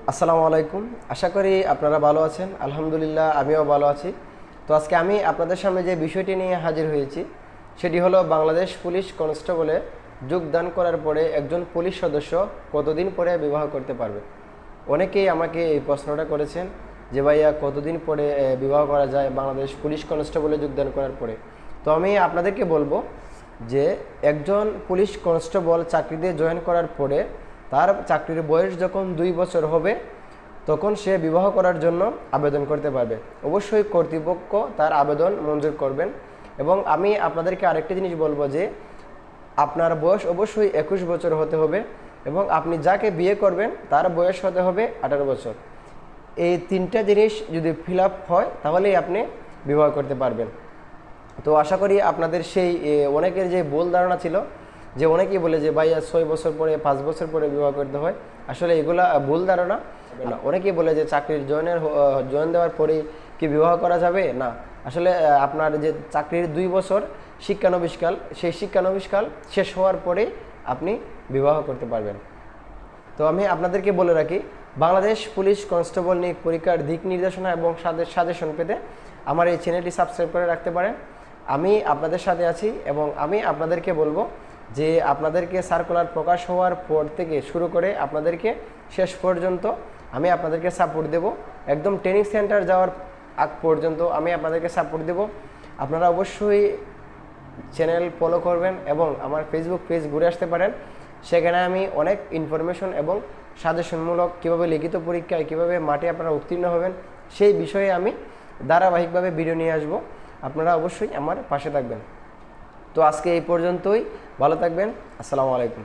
আসসালামু আলাইকুম। আশা করি আপনারা ভালো আছেন। আলহামদুলিল্লাহ আমিও ভালো আছি। তো আজকে আমি আপনাদের সামনে যে বিষয়টি নিয়ে হাজির হয়েছি সেটি হলো বাংলাদেশ পুলিশ কনস্টেবলে যোগদান করার পরে একজন পুলিশ সদস্য কতদিন পরে বিবাহ করতে পারবে। অনেকেই আমাকে এই প্রশ্নটা করেছেন যে ভাইয়া কতদিন পরে বিবাহ করা যায় বাংলাদেশ পুলিশ কনস্টেবলে যোগদান করার পরে। তো আমি আপনাদেরকে বলবো যে একজন পুলিশ কনস্টেবল চাকরিতে জয়েন করার পরে তার চাকরির বয়স যখন 2 বছর হবে তখন সে বিবাহ করার জন্য আবেদন করতে পারবে। অবশ্যই কর্তৃপক্ষ তার আবেদন মঞ্জুর করবেন। এবং আমি আপনাদেরকে আরেকটি জিনিস বলবো যে আপনার বয়স অবশ্যই 21 বছর হতে হবে এবং আপনি যাকে বিয়ে করবেন তার বয়স হতে হবে 18 বছর। এই তিনটা জিনিস যদি ফিল আপ হয় তাহলেই আপনি বিবাহ করতে পারবেন। তো আশা করি আপনাদের সেই অনেকের যে ভুল ধারণা ছিল যে অনেকেই বলে যে ভাইয়া 6 বছর পরে 5 বছর পরে বিবাহ করতে হয়, আসলে এগুলা ভুল ধারণা। অনেকেই বলে যে চাকরির জয়েন দেওয়ার পরেই কি বিবাহ করা যাবে না। আসলে আপনার যে চাকরির 2 বছর শিক্ষানবিশকাল, সেই শিক্ষানবিশকাল শেষ হওয়ার পরেই আপনি বিবাহ করতে পারবেন। তো আমি আপনাদেরকে বলে রাখি, বাংলাদেশ পুলিশ কনস্টেবল নিয়োগ পরীক্ষার দিক নির্দেশনা এবং সাজেশন পেতে আমার এই চ্যানেলটি সাবস্ক্রাইব করে রাখতে পারেন। আমি আপনাদের সাথে আছি এবং আমি আপনাদেরকে বলবো যে আপনাদেরকে সার্কুলার প্রকাশ হওয়ার পর থেকে শুরু করে আপনাদেরকে শেষ পর্যন্ত আমি আপনাদেরকে সাপোর্ট দেব। একদম ট্রেনিং সেন্টার যাওয়ার আগ পর্যন্ত আমি আপনাদেরকে সাপোর্ট দেব। আপনারা অবশ্যই চ্যানেল ফলো করবেন এবং আমার ফেসবুক পেজ ঘুরে আসতে পারেন। সেখানে আমি অনেক ইনফরমেশন এবং সাজেশনমূলক কীভাবে লিখিত পরীক্ষায় কীভাবে মাঠে আপনারা উত্তীর্ণ হবেন সেই বিষয়ে আমি ধারাবাহিকভাবে ভিডিও নিয়ে আসব। আপনারা অবশ্যই আমার পাশে থাকবেন। তো আজকে এই পর্যন্তই, ভালো থাকবেন। আসসালামু আলাইকুম।